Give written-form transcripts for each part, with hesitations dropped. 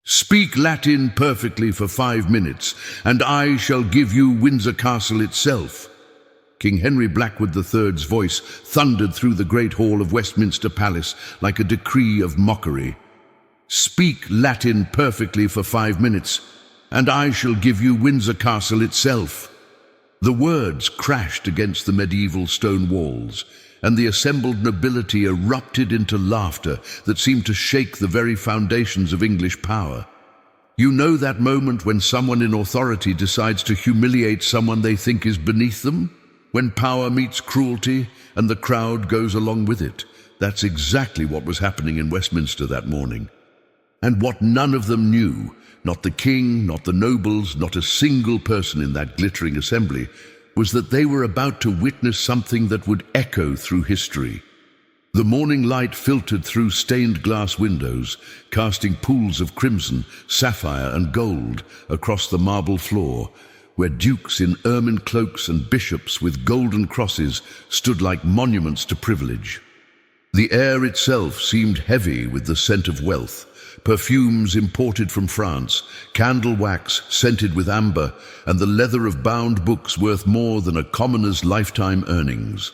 Speak Latin perfectly for 5 minutes, and I shall give you Windsor Castle itself." King Henry Blackwood III's voice thundered through the great hall of Westminster Palace like a decree of mockery. "Speak Latin perfectly for 5 minutes, and I shall give you Windsor Castle itself." The words crashed against the medieval stone walls, and the assembled nobility erupted into laughter that seemed to shake the very foundations of English power. You know that moment when someone in authority decides to humiliate someone they think is beneath them? When power meets cruelty and the crowd goes along with it. That's exactly what was happening in Westminster that morning. And what none of them knew, not the king, not the nobles, not a single person in that glittering assembly, was that they were about to witness something that would echo through history. The morning light filtered through stained glass windows, casting pools of crimson, sapphire, and gold across the marble floor, where dukes in ermine cloaks and bishops with golden crosses stood like monuments to privilege. The air itself seemed heavy with the scent of wealth, perfumes imported from France, candle wax scented with amber, and the leather of bound books worth more than a commoner's lifetime earnings.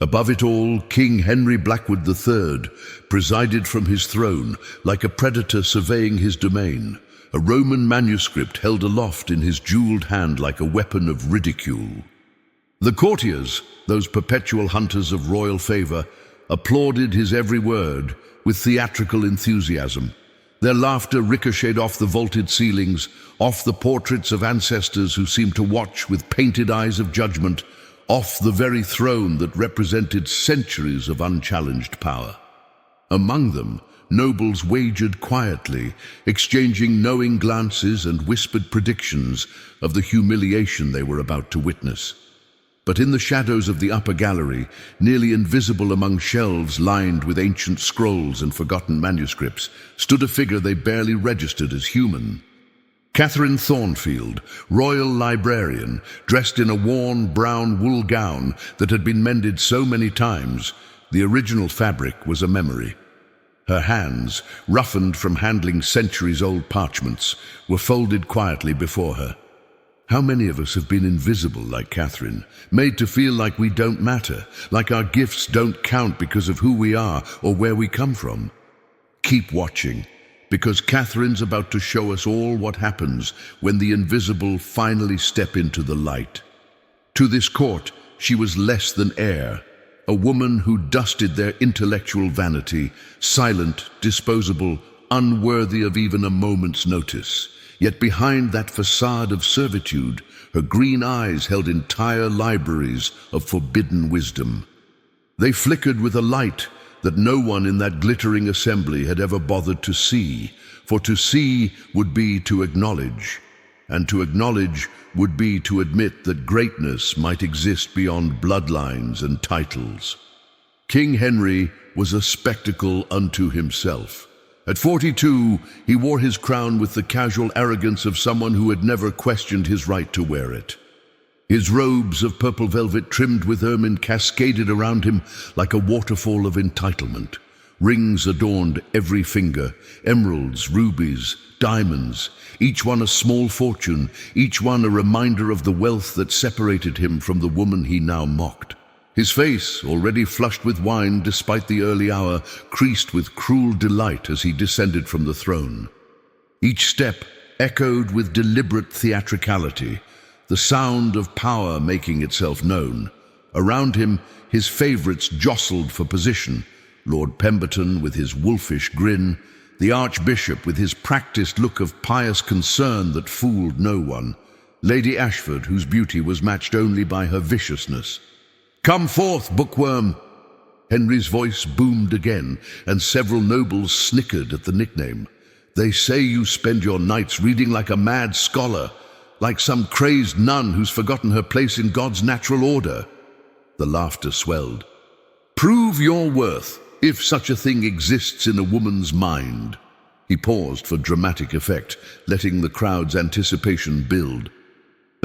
Above it all, King Henry Blackwood III presided from his throne like a predator surveying his domain, a Roman manuscript held aloft in his jeweled hand like a weapon of ridicule. The courtiers, those perpetual hunters of royal favor, applauded his every word with theatrical enthusiasm. Their laughter ricocheted off the vaulted ceilings, off the portraits of ancestors who seemed to watch with painted eyes of judgment, off the very throne that represented centuries of unchallenged power. Among them, nobles wagered quietly, exchanging knowing glances and whispered predictions of the humiliation they were about to witness. But in the shadows of the upper gallery, nearly invisible among shelves lined with ancient scrolls and forgotten manuscripts, stood a figure they barely registered as human. Catherine Thornfield, royal librarian, dressed in a worn brown wool gown that had been mended so many times, the original fabric was a memory. Her hands, roughened from handling centuries-old parchments, were folded quietly before her. How many of us have been invisible like Catherine, made to feel like we don't matter, like our gifts don't count because of who we are or where we come from? Keep watching, because Catherine's about to show us all what happens when the invisible finally step into the light. To this court, she was less than air, a woman who dusted their intellectual vanity, silent, disposable, unworthy of even a moment's notice. Yet behind that facade of servitude, her green eyes held entire libraries of forbidden wisdom. They flickered with a light that no one in that glittering assembly had ever bothered to see, for to see would be to acknowledge, and to acknowledge would be to admit that greatness might exist beyond bloodlines and titles. King Henry was a spectacle unto himself. At 42, he wore his crown with the casual arrogance of someone who had never questioned his right to wear it. His robes of purple velvet trimmed with ermine cascaded around him like a waterfall of entitlement. Rings adorned every finger, emeralds, rubies, diamonds, each one a small fortune, each one a reminder of the wealth that separated him from the woman he now mocked. His face, already flushed with wine despite the early hour, creased with cruel delight as he descended from the throne. Each step echoed with deliberate theatricality, the sound of power making itself known. Around him, his favorites jostled for position, Lord Pemberton with his wolfish grin, the Archbishop with his practiced look of pious concern that fooled no one, Lady Ashford, whose beauty was matched only by her viciousness. "Come forth, bookworm!" Henry's voice boomed again, and several nobles snickered at the nickname. "They say you spend your nights reading like a mad scholar, like some crazed nun who's forgotten her place in God's natural order." The laughter swelled. "Prove your worth, if such a thing exists in a woman's mind." He paused for dramatic effect, letting the crowd's anticipation build.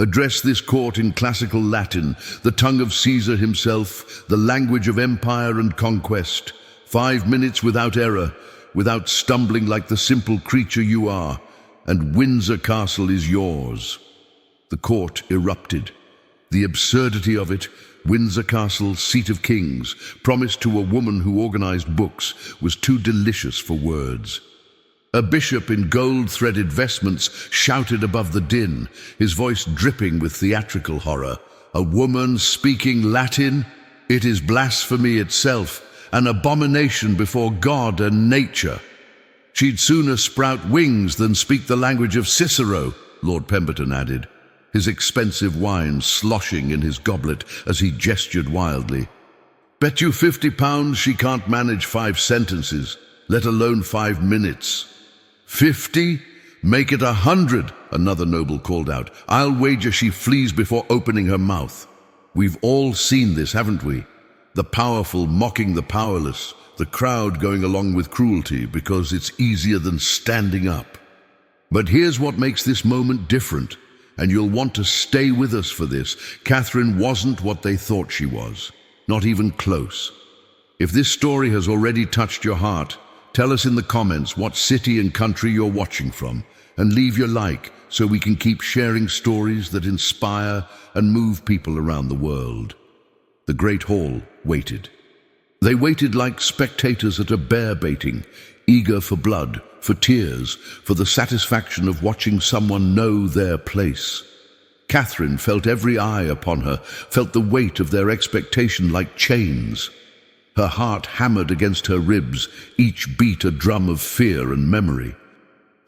"Address this court in classical Latin, the tongue of Caesar himself, the language of empire and conquest. 5 minutes without error. without stumbling like the simple creature you are, and Windsor Castle is yours." The court erupted. The absurdity of it, Windsor Castle, seat of kings, promised to a woman who organized books, was too delicious for words. A bishop in gold-threaded vestments shouted above the din, his voice dripping with theatrical horror. "A woman speaking Latin? It is blasphemy itself, an abomination before God and nature. She'd sooner sprout wings than speak the language of Cicero," Lord Pemberton added, his expensive wine sloshing in his goblet as he gestured wildly. "Bet you £50 she can't manage 5 sentences, let alone 5 minutes. 50? Make it 100, another noble called out. "I'll wager she flees before opening her mouth." We've all seen this, haven't we? The powerful mocking the powerless, the crowd going along with cruelty because it's easier than standing up. But here's what makes this moment different, and you'll want to stay with us for this. Catherine wasn't what they thought she was, not even close. If this story has already touched your heart, tell us in the comments what city and country you're watching from, and leave your like so we can keep sharing stories that inspire and move people around the world. The Great Hall waited. They waited like spectators at a bear baiting, eager for blood, for tears, for the satisfaction of watching someone know their place. Catherine felt every eye upon her, felt the weight of their expectation like chains. Her heart hammered against her ribs, each beat a drum of fear and memory.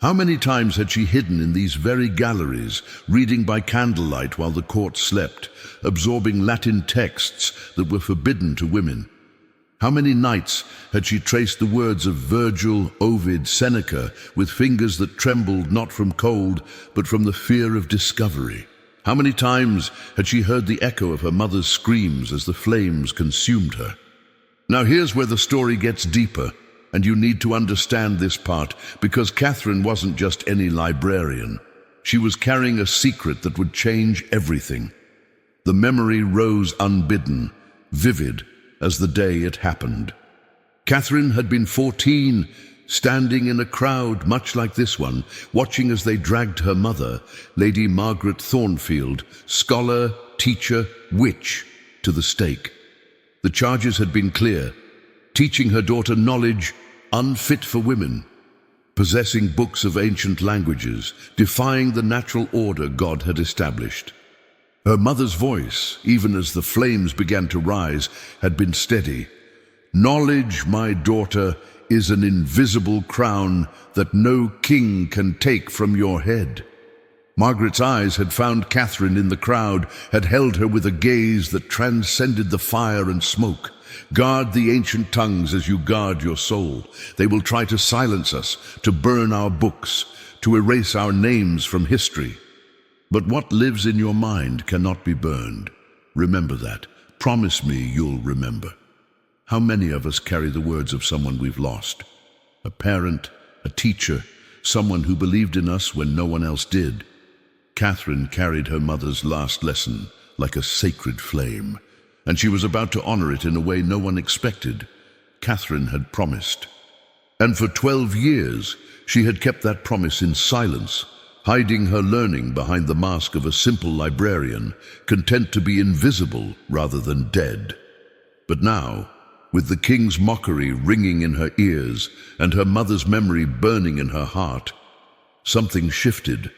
How many times had she hidden in these very galleries, reading by candlelight while the court slept, absorbing Latin texts that were forbidden to women? How many nights had she traced the words of Virgil, Ovid, Seneca with fingers that trembled not from cold, but from the fear of discovery? How many times had she heard the echo of her mother's screams as the flames consumed her? Now here's where the story gets deeper, and you need to understand this part, because Catherine wasn't just any librarian. She was carrying a secret that would change everything. The memory rose unbidden, vivid as the day it happened. Catherine had been 14, standing in a crowd much like this one, watching as they dragged her mother, Lady Margaret Thornfield, scholar, teacher, witch, to the stake. The charges had been clear: teaching her daughter knowledge unfit for women, possessing books of ancient languages, defying the natural order God had established. Her mother's voice, even as the flames began to rise, had been steady. "Knowledge, my daughter, is an invisible crown that no king can take from your head." Margaret's eyes had found Catherine in the crowd, had held her with a gaze that transcended the fire and smoke. "Guard the ancient tongues as you guard your soul. They will try to silence us, to burn our books, to erase our names from history. But what lives in your mind cannot be burned. Remember that. Promise me you'll remember." How many of us carry the words of someone we've lost? A parent, a teacher, someone who believed in us when no one else did. Catherine carried her mother's last lesson like a sacred flame, and she was about to honor it in a way no one expected. Catherine had promised. And for 12 years, she had kept that promise in silence, hiding her learning behind the mask of a simple librarian, content to be invisible rather than dead. But now, with the king's mockery ringing in her ears and her mother's memory burning in her heart, something shifted.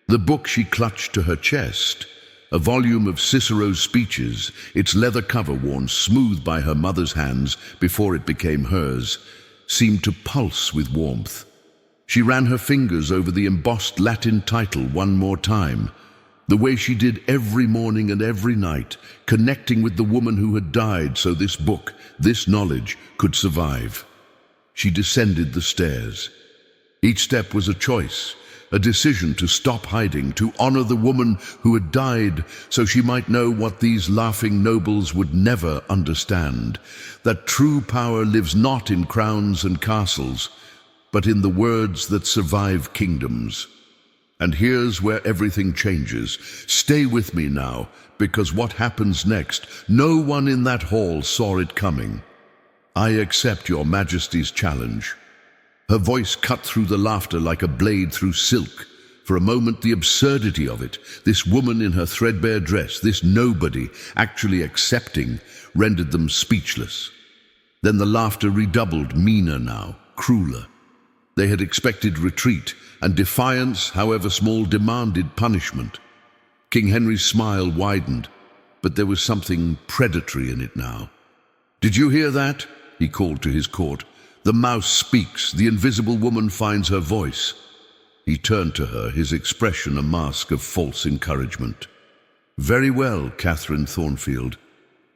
The book she clutched to her chest, a volume of Cicero's speeches, its leather cover worn smooth by her mother's hands before it became hers, seemed to pulse with warmth. She ran her fingers over the embossed Latin title one more time, the way she did every morning and every night, connecting with the woman who had died so this book, this knowledge, could survive. She descended the stairs. Each step was a choice, a decision to stop hiding, to honor the woman who had died so she might know what these laughing nobles would never understand, that true power lives not in crowns and castles, but in the words that survive kingdoms. And here's where everything changes. Stay with me now, because what happens next, no one in that hall saw it coming. I accept your Majesty's challenge. Her voice cut through the laughter like a blade through silk. For a moment, the absurdity of it, this woman in her threadbare dress, this nobody actually accepting, rendered them speechless. Then the laughter redoubled, meaner now, crueler. They had expected retreat, and defiance, however small, demanded punishment. King Henry's smile widened, but there was something predatory in it now. "Did you hear that?" he called to his court. "The mouse speaks, the invisible woman finds her voice." He turned to her, his expression a mask of false encouragement. "Very well, Catherine Thornfield.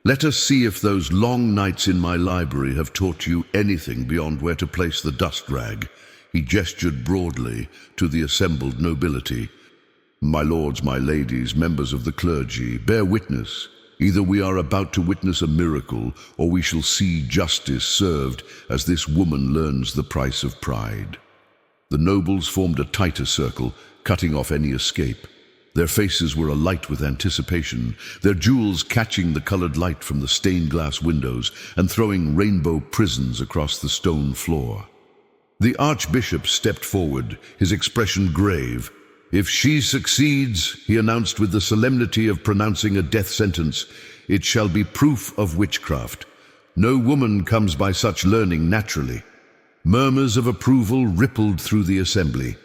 Let us see if those long nights in my library have taught you anything beyond where to place the dust rag." He gestured broadly to the assembled nobility. "My lords, my ladies, members of the clergy, bear witness. Either we are about to witness a miracle, or we shall see justice served as this woman learns the price of pride." The nobles formed a tighter circle, cutting off any escape. Their faces were alight with anticipation, their jewels catching the colored light from the stained glass windows and throwing rainbow prisons across the stone floor. The archbishop stepped forward, his expression grave. "If she succeeds," he announced with the solemnity of pronouncing a death sentence, "it shall be proof of witchcraft. No woman comes by such learning naturally." Murmurs of approval rippled through the assembly.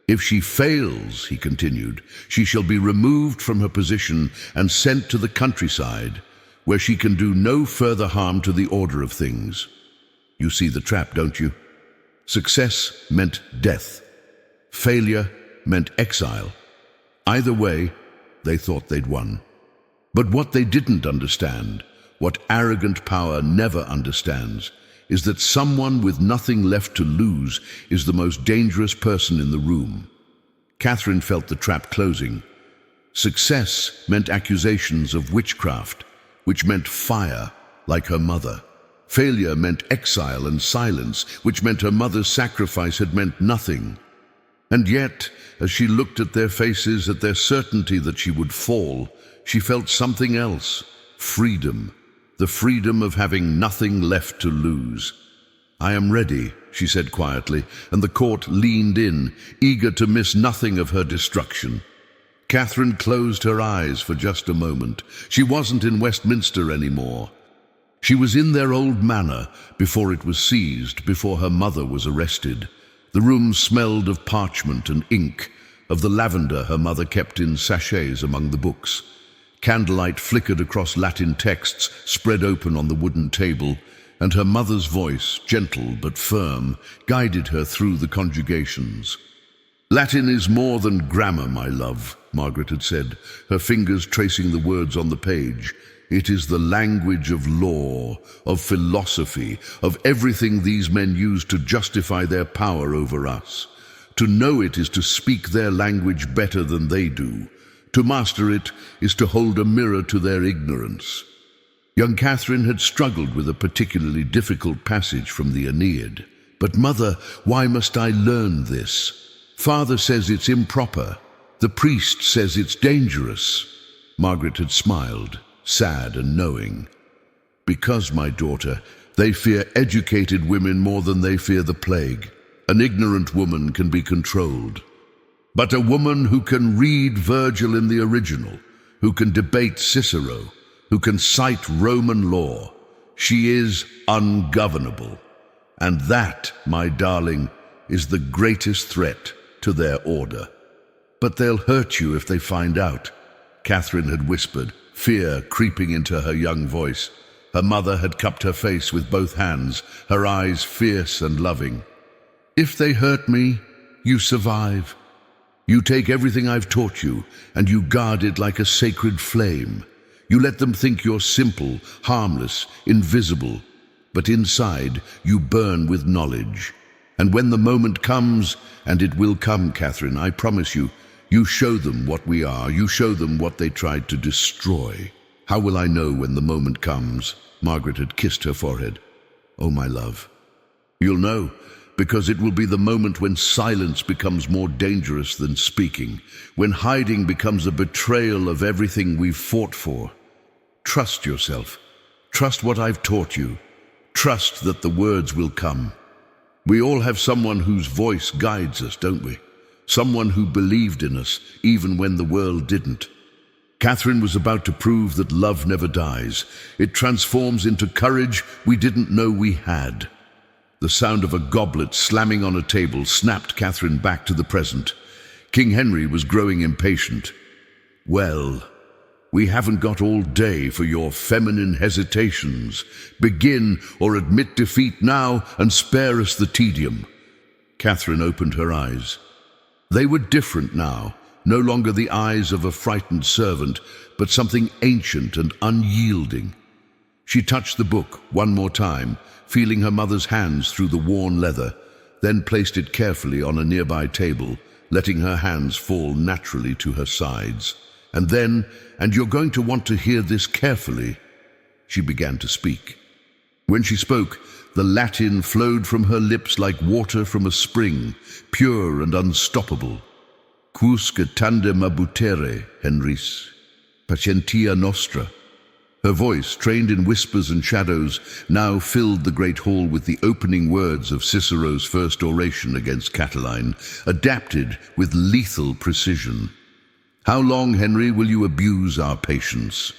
"If she fails," he continued, "she shall be removed from her position and sent to the countryside, where she can do no further harm to the order of things." You see the trap, don't you? Success meant death. Failure meant exile. Either way, they thought they'd won. But what they didn't understand, what arrogant power never understands, is that someone with nothing left to lose is the most dangerous person in the room. Catherine felt the trap closing. Success meant accusations of witchcraft, which meant fire, like her mother. Failure meant exile and silence, which meant her mother's sacrifice had meant nothing. And yet, as she looked at their faces, at their certainty that she would fall, she felt something else: freedom. The freedom of having nothing left to lose. "I am ready," she said quietly, and the court leaned in, eager to miss nothing of her destruction. Catherine closed her eyes for just a moment. She wasn't in Westminster anymore. She was in their old manor before it was seized, before her mother was arrested. The room smelled of parchment and ink, of the lavender her mother kept in sachets among the books. Candlelight flickered across Latin texts spread open on the wooden table, and her mother's voice, gentle but firm, guided her through the conjugations. "Latin is more than grammar, my love," Margaret had said, her fingers tracing the words on the page. "It is the language of law, of philosophy, of everything these men use to justify their power over us. To know it is to speak their language better than they do. To master it is to hold a mirror to their ignorance." Young Catherine had struggled with a particularly difficult passage from the Aeneid. "But mother, why must I learn this? Father says it's improper. The priest says it's dangerous." Margaret had smiled, sad and knowing. "Because, my daughter, they fear educated women more than they fear the plague. An ignorant woman can be controlled. But a woman who can read Virgil in the original, who can debate Cicero, who can cite Roman law, she is ungovernable. And that, my darling, is the greatest threat to their order." "But they'll hurt you if they find out," Catherine had whispered, fear creeping into her young voice. Her mother had cupped her face with both hands, her eyes fierce and loving. "If they hurt me, you survive. You take everything I've taught you, and you guard it like a sacred flame. You let them think you're simple, harmless, invisible. But inside, you burn with knowledge. And when the moment comes, and it will come, Catherine, I promise you, you show them what we are. You show them what they tried to destroy." "How will I know when the moment comes?" Margaret had kissed her forehead. "Oh, my love, you'll know. Because it will be the moment when silence becomes more dangerous than speaking, when hiding becomes a betrayal of everything we've fought for. Trust yourself. Trust what I've taught you. Trust that the words will come." We all have someone whose voice guides us, don't we? Someone who believed in us, even when the world didn't. Catherine was about to prove that love never dies. It transforms into courage we didn't know we had. The sound of a goblet slamming on a table snapped Catherine back to the present. King Henry was growing impatient. Well, we haven't got all day for your feminine hesitations. Begin or admit defeat now and spare us the tedium. Catherine opened her eyes. They were different now, no longer the eyes of a frightened servant, but something ancient and unyielding. She touched the book one more time, feeling her mother's hands through the worn leather, then placed it carefully on a nearby table, letting her hands fall naturally to her sides. And then, and you're going to want to hear this carefully, she began to speak. When she spoke, the Latin flowed from her lips like water from a spring, pure and unstoppable. Quusque tandem abutere, Henris, patientia nostra. Her voice, trained in whispers and shadows, now filled the great hall with the opening words of Cicero's first oration against Catiline, adapted with lethal precision. How long, Henry, will you abuse our patience?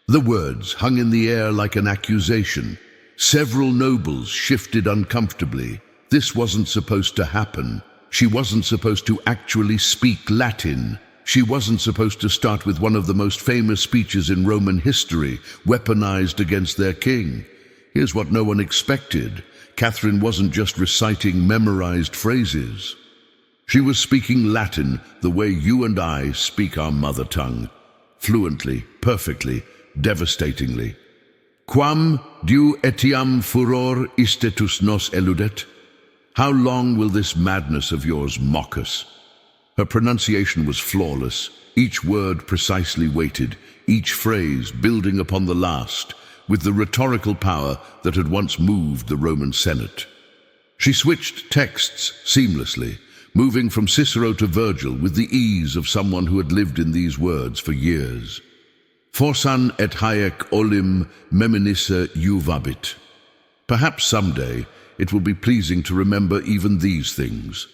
The words hung in the air like an accusation. Several nobles shifted uncomfortably. This wasn't supposed to happen. She wasn't supposed to actually speak Latin. She wasn't supposed to start with one of the most famous speeches in Roman history, weaponized against their king. Here's what no one expected. Catherine wasn't just reciting memorized phrases. She was speaking Latin the way you and I speak our mother tongue. Fluently, perfectly, devastatingly. Quam diu etiam furor istetus nos eludet? How long will this madness of yours mock us? Her pronunciation was flawless, each word precisely weighted, each phrase building upon the last, with the rhetorical power that had once moved the Roman Senate. She switched texts seamlessly, moving from Cicero to Virgil with the ease of someone who had lived in these words for years. Forsan et haec olim meminisse juvabit. Perhaps someday it will be pleasing to remember even these things.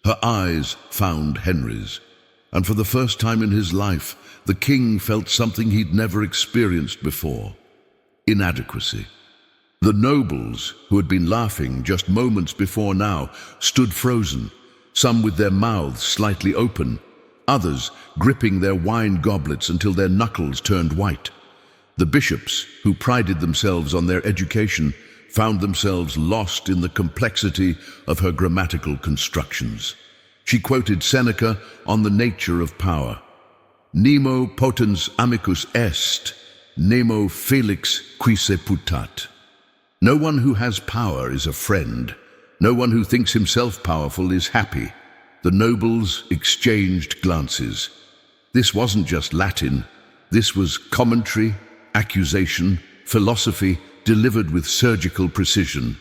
Her eyes found Henry's, and for the first time in his life, the king felt something he'd never experienced before: inadequacy. The nobles, who had been laughing just moments before now, stood frozen, some with their mouths slightly open, others gripping their wine goblets until their knuckles turned white. The bishops, who prided themselves on their education, found themselves lost in the complexity of her grammatical constructions. She quoted Seneca on the nature of power. Nemo potens amicus est, nemo felix qui se putat. No one who has power is a friend. No one who thinks himself powerful is happy. The nobles exchanged glances. This wasn't just Latin. This was commentary, accusation, philosophy, delivered with surgical precision.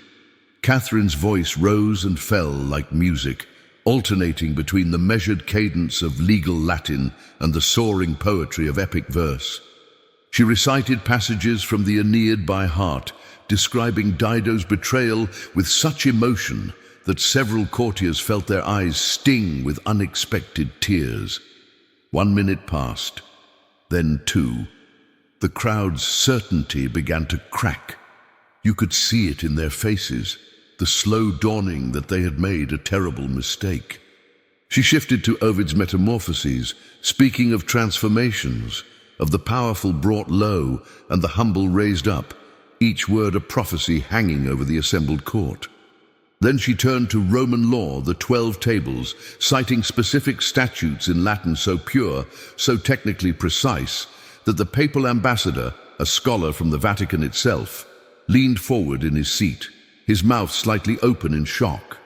Catherine's voice rose and fell like music, alternating between the measured cadence of legal Latin and the soaring poetry of epic verse. She recited passages from the Aeneid by heart, describing Dido's betrayal with such emotion that several courtiers felt their eyes sting with unexpected tears. 1 minute passed, then 2. The crowd's certainty began to crack. You could see it in their faces, the slow dawning that they had made a terrible mistake. She shifted to Ovid's Metamorphoses, speaking of transformations, of the powerful brought low and the humble raised up, each word a prophecy hanging over the assembled court. Then she turned to Roman law, the 12 tables, citing specific statutes in Latin so pure, so technically precise, that the papal ambassador, a scholar from the Vatican itself, leaned forward in his seat, his mouth slightly open in shock.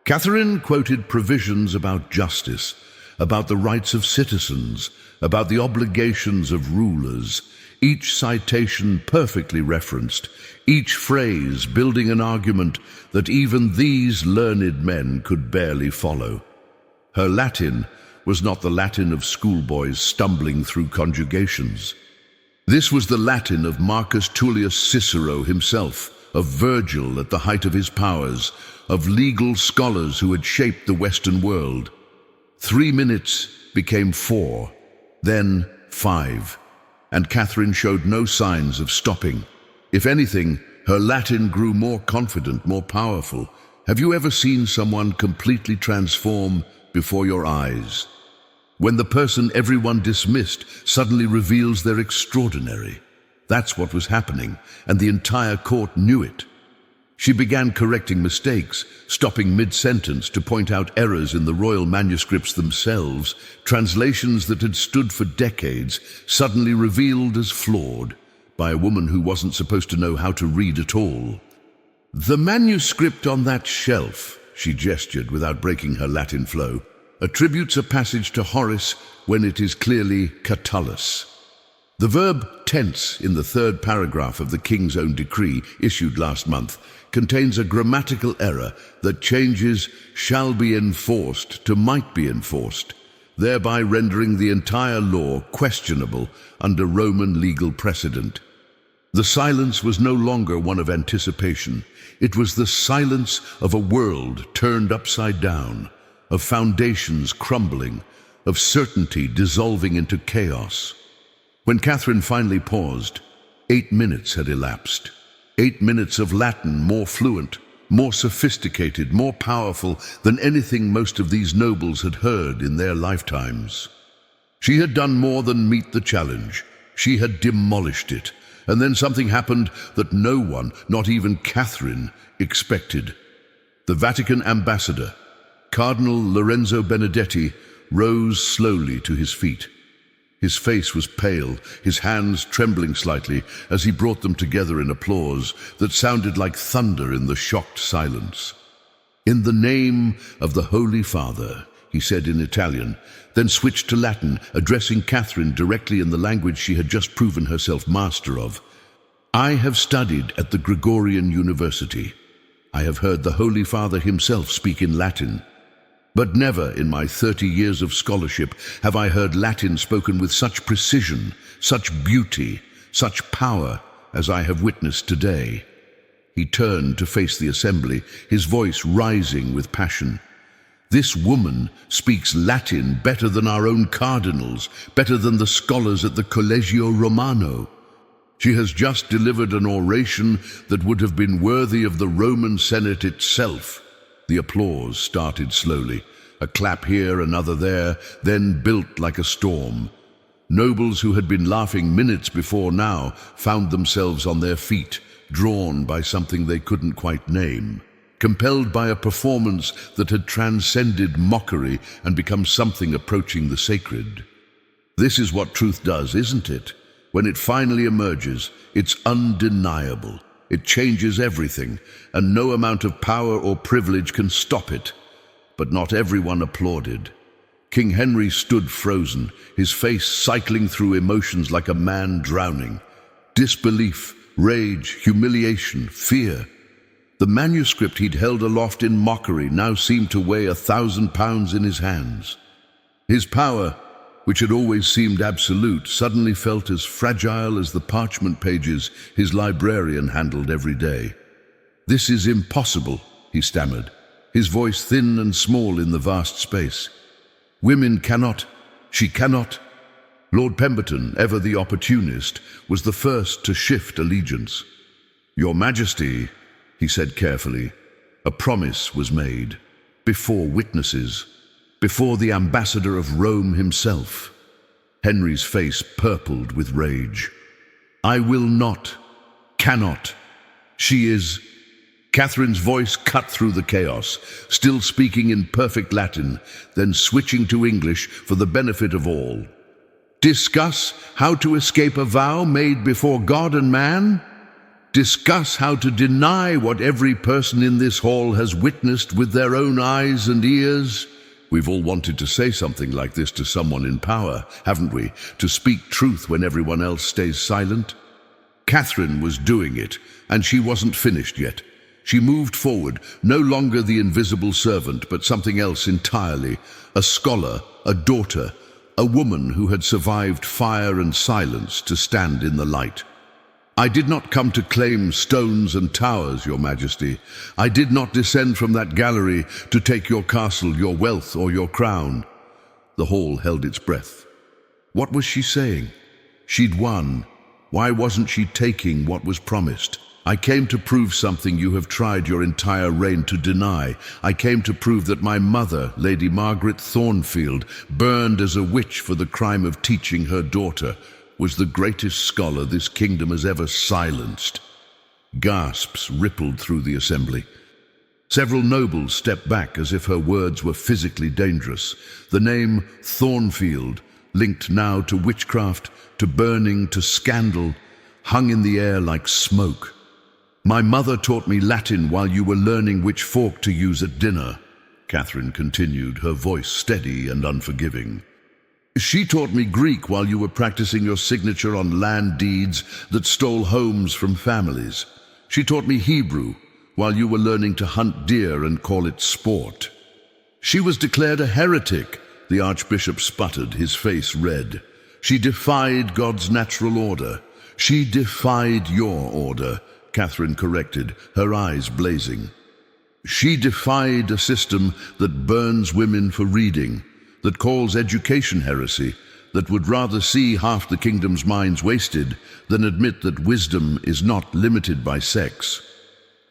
Catherine quoted provisions about justice, about the rights of citizens, about the obligations of rulers, each citation perfectly referenced, each phrase building an argument that even these learned men could barely follow. Her Latin was not the Latin of schoolboys stumbling through conjugations. This was the Latin of Marcus Tullius Cicero himself, of Virgil at the height of his powers, of legal scholars who had shaped the Western world. 3 minutes became 4, then 5, and Catherine showed no signs of stopping. If anything, her Latin grew more confident, more powerful. Have you ever seen someone completely transform before your eyes? When the person everyone dismissed suddenly reveals they're extraordinary. That's what was happening, and the entire court knew it. She began correcting mistakes, stopping mid-sentence to point out errors in the royal manuscripts themselves, translations that had stood for decades, suddenly revealed as flawed by a woman who wasn't supposed to know how to read at all. "The manuscript on that shelf," she gestured without breaking her Latin flow, "attributes a passage to Horace when it is clearly Catullus. The verb tense in the 3rd paragraph of the king's own decree, issued last month, contains a grammatical error that changes shall be enforced to might be enforced, thereby rendering the entire law questionable under Roman legal precedent. The silence was no longer one of anticipation. It was the silence of a world turned upside down, of foundations crumbling, of certainty dissolving into chaos. When Catherine finally paused, 8 minutes had elapsed. 8 minutes of Latin more fluent, more sophisticated, more powerful than anything most of these nobles had heard in their lifetimes. She had done more than meet the challenge. She had demolished it. And then something happened that no one, not even Catherine, expected. The Vatican ambassador, Cardinal Lorenzo Benedetti, rose slowly to his feet. His face was pale, his hands trembling slightly as he brought them together in applause that sounded like thunder in the shocked silence. "In the name of the Holy Father," he said in Italian, then switched to Latin, addressing Catherine directly in the language she had just proven herself master of. "I have studied at the Gregorian University. I have heard the Holy Father himself speak in Latin. But never in my 30 years of scholarship have I heard Latin spoken with such precision, such beauty, such power as I have witnessed today." He turned to face the assembly, his voice rising with passion. "This woman speaks Latin better than our own cardinals, better than the scholars at the Collegio Romano. She has just delivered an oration that would have been worthy of the Roman Senate itself." The applause started slowly, a clap here, another there, then built like a storm. Nobles who had been laughing minutes before now found themselves on their feet, drawn by something they couldn't quite name, compelled by a performance that had transcended mockery and become something approaching the sacred. This is what truth does, isn't it? When it finally emerges, it's undeniable. It changes everything, and no amount of power or privilege can stop it. But not everyone applauded. King Henry stood frozen, his face cycling through emotions like a man drowning. Disbelief, rage, humiliation, fear. The manuscript he'd held aloft in mockery now seemed to weigh 1,000 pounds in his hands. His power, which had always seemed absolute, suddenly felt as fragile as the parchment pages his librarian handled every day. "This is impossible," he stammered, his voice thin and small in the vast space. "Women cannot, she cannot." Lord Pemberton, ever the opportunist, was the first to shift allegiance. "Your Majesty," he said carefully, "a promise was made, before witnesses, before the ambassador of Rome himself." Henry's face purpled with rage. "I will not, cannot. She is..." Catherine's voice cut through the chaos, still speaking in perfect Latin, then switching to English for the benefit of all. "Discuss how to escape a vow made before God and man? Discuss how to deny what every person in this hall has witnessed with their own eyes and ears?" We've all wanted to say something like this to someone in power, haven't we? To speak truth when everyone else stays silent. Catherine was doing it, and she wasn't finished yet. She moved forward, no longer the invisible servant, but something else entirely. A scholar, a daughter, a woman who had survived fire and silence to stand in the light. I did not come to claim stones and towers, your majesty. I did not descend from that gallery to take your castle, your wealth, or your crown." The hall held its breath. What was she saying? She'd won. Why wasn't she taking what was promised? "I came to prove something you have tried your entire reign to deny. I came to prove that my mother, Lady Margaret Thornfield, burned as a witch for the crime of teaching her daughter, was the greatest scholar this kingdom has ever silenced." Gasps rippled through the assembly. Several nobles stepped back as if her words were physically dangerous. The name Thornfield, linked now to witchcraft, to burning, to scandal, hung in the air like smoke. "My mother taught me Latin while you were learning which fork to use at dinner," Catherine continued, her voice steady and unforgiving. "She taught me Greek while you were practicing your signature on land deeds that stole homes from families. She taught me Hebrew while you were learning to hunt deer and call it sport." "She was declared a heretic," the archbishop sputtered, his face red. "She defied God's natural order." "She defied your order," Catherine corrected, her eyes blazing. "She defied a system that burns women for reading, that calls education heresy, that would rather see half the kingdom's minds wasted than admit that wisdom is not limited by sex."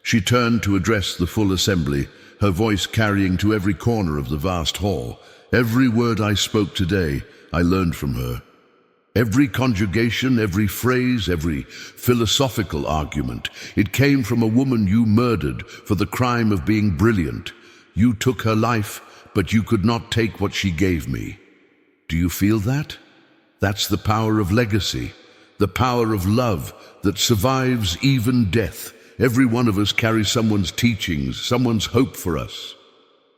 She turned to address the full assembly, her voice carrying to every corner of the vast hall. "Every word I spoke today, I learned from her. Every conjugation, every phrase, every philosophical argument, it came from a woman you murdered for the crime of being brilliant. You took her life, but you could not take what she gave me. Do you feel that? That's the power of legacy, the power of love that survives even death. Every one of us carries someone's teachings, someone's hope for us."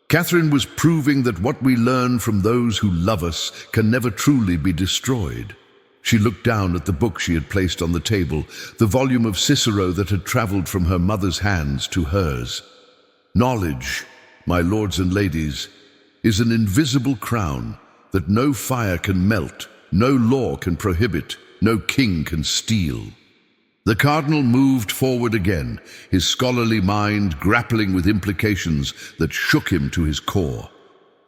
Catherine was proving that what we learn from those who love us can never truly be destroyed. She looked down at the book she had placed on the table, the volume of Cicero that had traveled from her mother's hands to hers. "Knowledge, my lords and ladies, is an invisible crown that no fire can melt, no law can prohibit, no king can steal." The cardinal moved forward again, his scholarly mind grappling with implications that shook him to his core.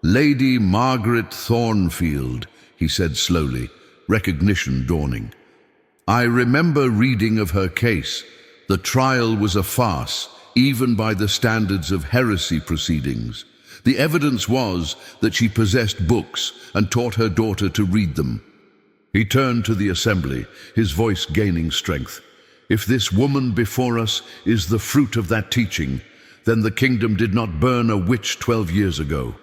"Lady Margaret Thornfield," he said slowly, recognition dawning. "I remember reading of her case. The trial was a farce, even by the standards of heresy proceedings. The evidence was that she possessed books and taught her daughter to read them." He turned to the assembly, his voice gaining strength. "If this woman before us is the fruit of that teaching, then the kingdom did not burn a witch 12 years ago.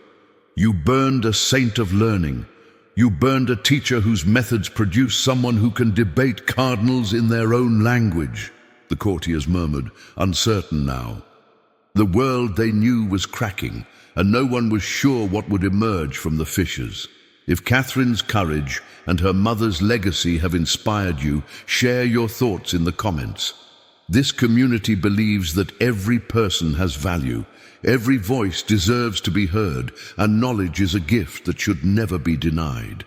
You burned a saint of learning. You burned a teacher whose methods produce someone who can debate cardinals in their own language," the courtiers murmured, uncertain now. The world they knew was cracking, and no one was sure what would emerge from the fissures. If Catherine's courage and her mother's legacy have inspired you, share your thoughts in the comments. This community believes that every person has value, every voice deserves to be heard, and knowledge is a gift that should never be denied.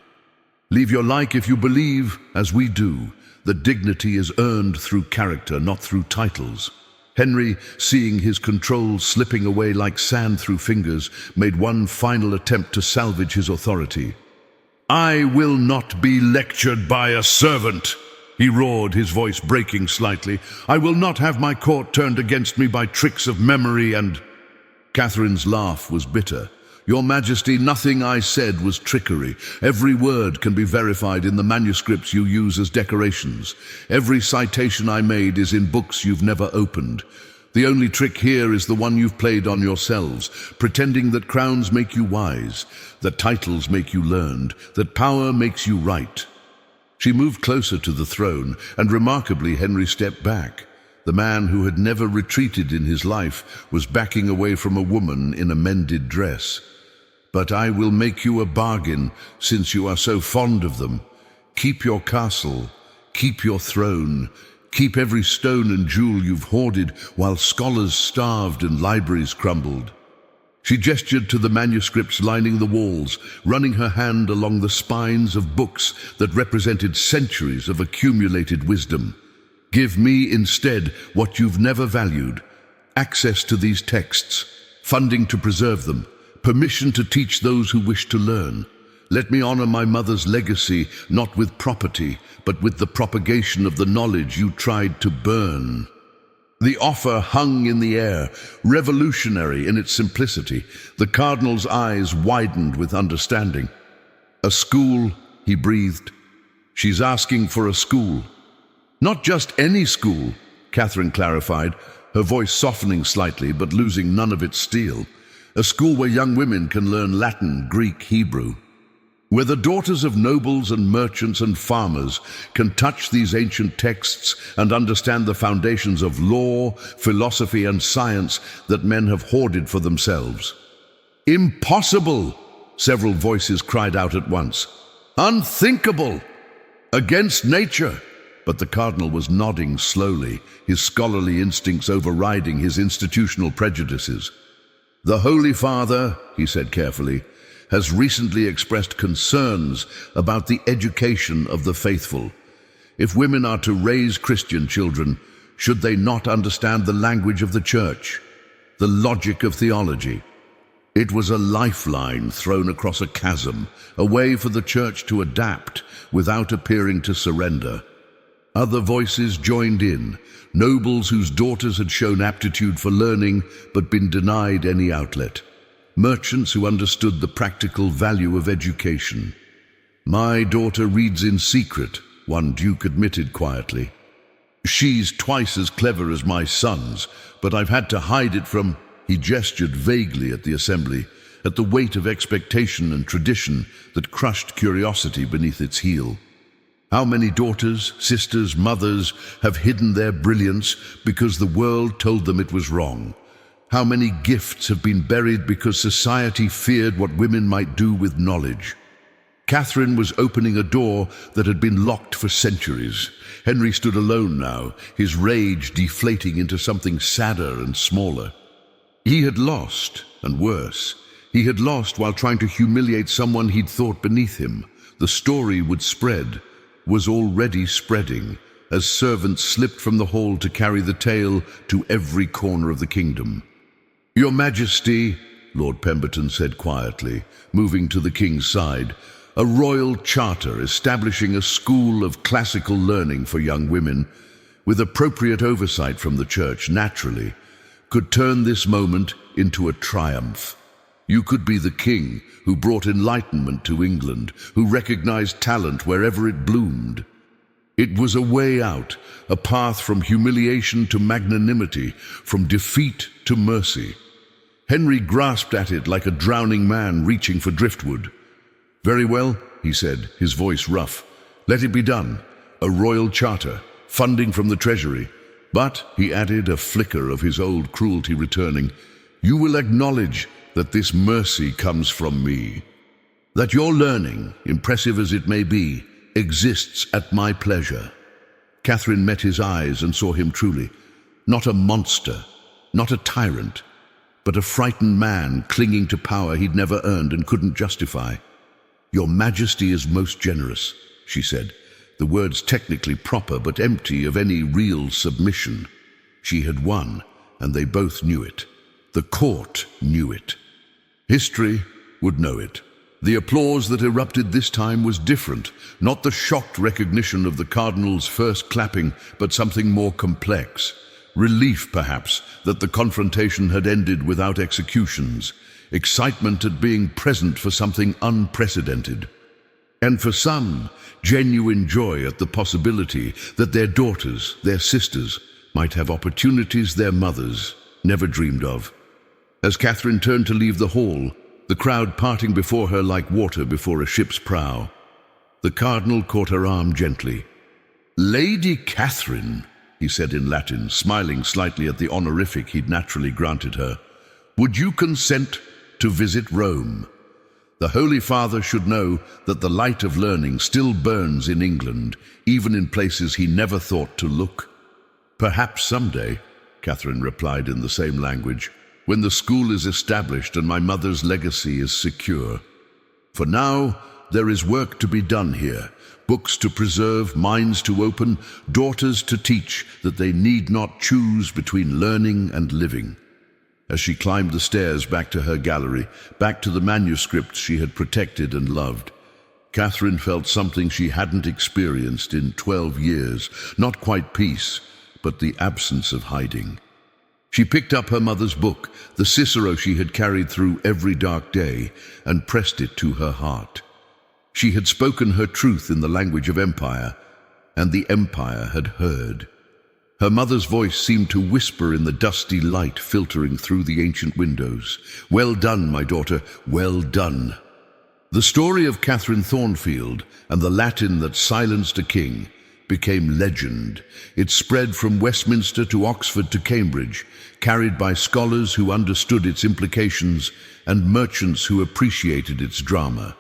Leave your like if you believe, as we do, that dignity is earned through character, not through titles. Henry, seeing his control slipping away like sand through fingers, made one final attempt to salvage his authority. "I will not be lectured by a servant," he roared, his voice breaking slightly. "I will not have my court turned against me by tricks of memory and—" Catherine's laugh was bitter. "Your Majesty, nothing I said was trickery. Every word can be verified in the manuscripts you use as decorations. Every citation I made is in books you've never opened. The only trick here is the one you've played on yourselves, pretending that crowns make you wise, that titles make you learned, that power makes you right." She moved closer to the throne, and remarkably Henry stepped back. The man who had never retreated in his life was backing away from a woman in a mended dress. "But I will make you a bargain, since you are so fond of them. Keep your castle, keep your throne, keep every stone and jewel you've hoarded while scholars starved and libraries crumbled." She gestured to the manuscripts lining the walls, running her hand along the spines of books that represented centuries of accumulated wisdom. Give me instead what you've never valued: access to these texts, funding to preserve them, permission to teach those who wish to learn. Let me honor my mother's legacy, not with property, but with the propagation of the knowledge you tried to burn." The offer hung in the air, revolutionary in its simplicity. The cardinal's eyes widened with understanding. "A school," he breathed. "She's asking for a school." "Not just any school," Catherine clarified, her voice softening slightly but losing none of its steel. "A school where young women can learn Latin, Greek, Hebrew. Where the daughters of nobles and merchants and farmers can touch these ancient texts and understand the foundations of law, philosophy, and science that men have hoarded for themselves." "Impossible!" several voices cried out at once. "Unthinkable! Against nature!" But the cardinal was nodding slowly, his scholarly instincts overriding his institutional prejudices. "The Holy Father," he said carefully, "has recently expressed concerns about the education of the faithful. If women are to raise Christian children, should they not understand the language of the church, the logic of theology?" It was a lifeline thrown across a chasm, a way for the church to adapt without appearing to surrender. Other voices joined in, nobles whose daughters had shown aptitude for learning but been denied any outlet. Merchants who understood the practical value of education. "My daughter reads in secret," one duke admitted quietly. "She's twice as clever as my sons, but I've had to hide it from—" He gestured vaguely at the assembly, at the weight of expectation and tradition that crushed curiosity beneath its heel. How many daughters, sisters, mothers have hidden their brilliance because the world told them it was wrong? How many gifts have been buried because society feared what women might do with knowledge? Catherine was opening a door that had been locked for centuries. Henry stood alone now, his rage deflating into something sadder and smaller. He had lost, and worse, he had lost while trying to humiliate someone he'd thought beneath him. The story would spread, was already spreading, as servants slipped from the hall to carry the tale to every corner of the kingdom. "Your Majesty," Lord Pemberton said quietly, moving to the king's side, "a royal charter establishing a school of classical learning for young women, with appropriate oversight from the church, naturally, could turn this moment into a triumph. You could be the king who brought enlightenment to England, who recognized talent wherever it bloomed. It was a way out, a path from humiliation to magnanimity, from defeat to mercy." Henry grasped at it like a drowning man reaching for driftwood. "Very well," he said, his voice rough. "Let it be done. A royal charter, funding from the treasury. But," he added, a flicker of his old cruelty returning, "you will acknowledge that this mercy comes from me. That your learning, impressive as it may be, exists at my pleasure." Catherine met his eyes and saw him truly. Not a monster, not a tyrant, but a frightened man clinging to power he'd never earned and couldn't justify. "Your Majesty is most generous," she said, the words technically proper but empty of any real submission. She had won, and they both knew it. The court knew it. History would know it. The applause that erupted this time was different, not the shocked recognition of the cardinal's first clapping, but something more complex. Relief, perhaps, that the confrontation had ended without executions. Excitement at being present for something unprecedented. And for some, genuine joy at the possibility that their daughters, their sisters, might have opportunities their mothers never dreamed of. As Catherine turned to leave the hall, the crowd parting before her like water before a ship's prow, the cardinal caught her arm gently. "Lady Catherine," he said in Latin, smiling slightly at the honorific he'd naturally granted her, "would you consent to visit Rome? The Holy Father should know that the light of learning still burns in England, even in places he never thought to look." "Perhaps someday," Catherine replied in the same language, "when the school is established and my mother's legacy is secure. For now, there is work to be done here. Books to preserve, minds to open, daughters to teach that they need not choose between learning and living. As she climbed the stairs back to her gallery, back to the manuscripts she had protected and loved, Catherine felt something she hadn't experienced in 12 years, not quite peace, but the absence of hiding. She picked up her mother's book, the Cicero she had carried through every dark day, and pressed it to her heart. She had spoken her truth in the language of empire, and the empire had heard. Her mother's voice seemed to whisper in the dusty light filtering through the ancient windows. "Well done, my daughter, well done." The story of Catherine Thornfield and the Latin that silenced a king became legend. It spread from Westminster to Oxford to Cambridge, carried by scholars who understood its implications and merchants who appreciated its drama.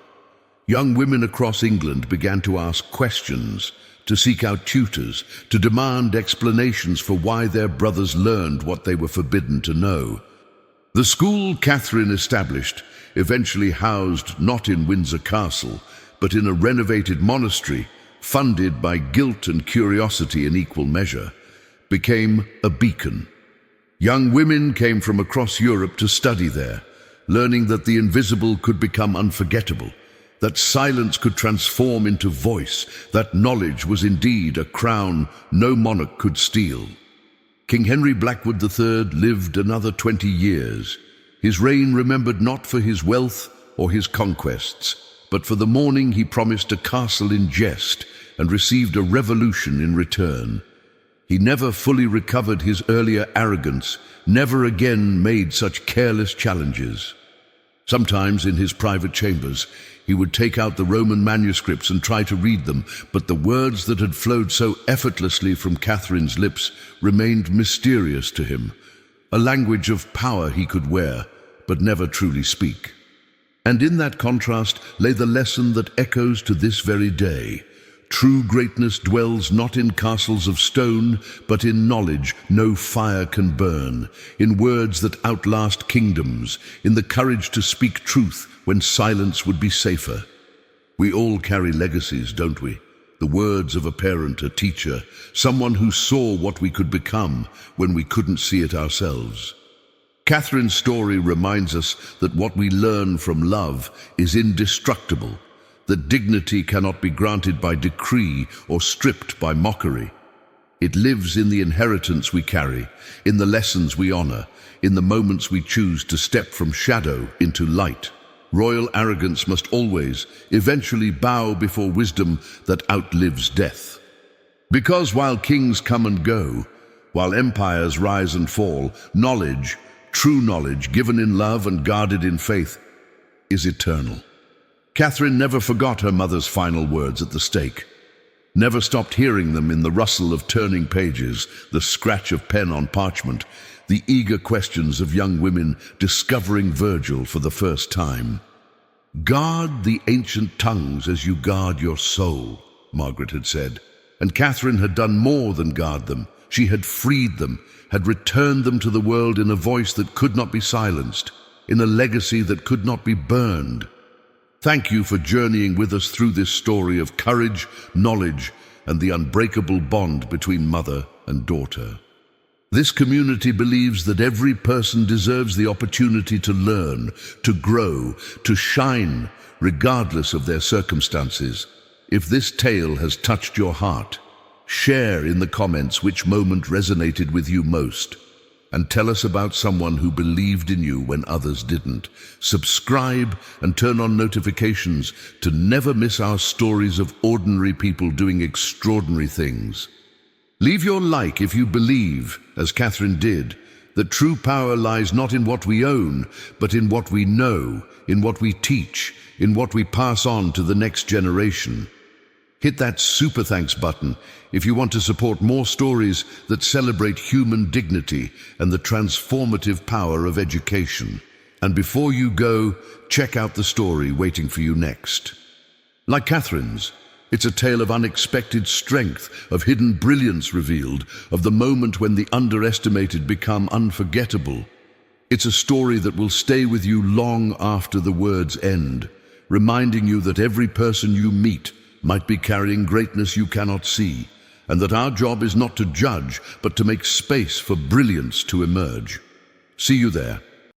Young women across England began to ask questions, to seek out tutors, to demand explanations for why their brothers learned what they were forbidden to know. The school Catherine established, eventually housed not in Windsor Castle, but in a renovated monastery, funded by guilt and curiosity in equal measure, became a beacon. Young women came from across Europe to study there, learning that the invisible could become unforgettable, that silence could transform into voice, that knowledge was indeed a crown no monarch could steal. King Henry Blackwood III lived another 20 years, his reign remembered not for his wealth or his conquests, but for the morning he promised a castle in jest and received a revolution in return. He never fully recovered his earlier arrogance, never again made such careless challenges. Sometimes in his private chambers, he would take out the Roman manuscripts and try to read them, but the words that had flowed so effortlessly from Catherine's lips remained mysterious to him, a language of power he could wear, but never truly speak. And in that contrast lay the lesson that echoes to this very day. True greatness dwells not in castles of stone, but in knowledge no fire can burn, in words that outlast kingdoms, in the courage to speak truth when silence would be safer. We all carry legacies, don't we? The words of a parent, a teacher, someone who saw what we could become when we couldn't see it ourselves. Catherine's story reminds us that what we learn from love is indestructible, that dignity cannot be granted by decree or stripped by mockery. It lives in the inheritance we carry, in the lessons we honor, in the moments we choose to step from shadow into light. Royal arrogance must always, eventually bow before wisdom that outlives death. Because while kings come and go, while empires rise and fall, knowledge, true knowledge, given in love and guarded in faith, is eternal. Catherine never forgot her mother's final words at the stake, never stopped hearing them in the rustle of turning pages, the scratch of pen on parchment, the eager questions of young women discovering Virgil for the first time. "Guard the ancient tongues as you guard your soul," Margaret had said. And Catherine had done more than guard them. She had freed them, had returned them to the world in a voice that could not be silenced, in a legacy that could not be burned. Thank you for journeying with us through this story of courage, knowledge, and the unbreakable bond between mother and daughter. This community believes that every person deserves the opportunity to learn, to grow, to shine, regardless of their circumstances. If this tale has touched your heart, share in the comments which moment resonated with you most, and tell us about someone who believed in you when others didn't. Subscribe and turn on notifications to never miss our stories of ordinary people doing extraordinary things. Leave your like if you believe, as Catherine did, that true power lies not in what we own, but in what we know, in what we teach, in what we pass on to the next generation. Hit that super thanks button if you want to support more stories that celebrate human dignity and the transformative power of education. And before you go, check out the story waiting for you next. Like Catherine's, it's a tale of unexpected strength, of hidden brilliance revealed, of the moment when the underestimated become unforgettable. It's a story that will stay with you long after the words end, reminding you that every person you meet might be carrying greatness you cannot see, and that our job is not to judge, but to make space for brilliance to emerge. See you there.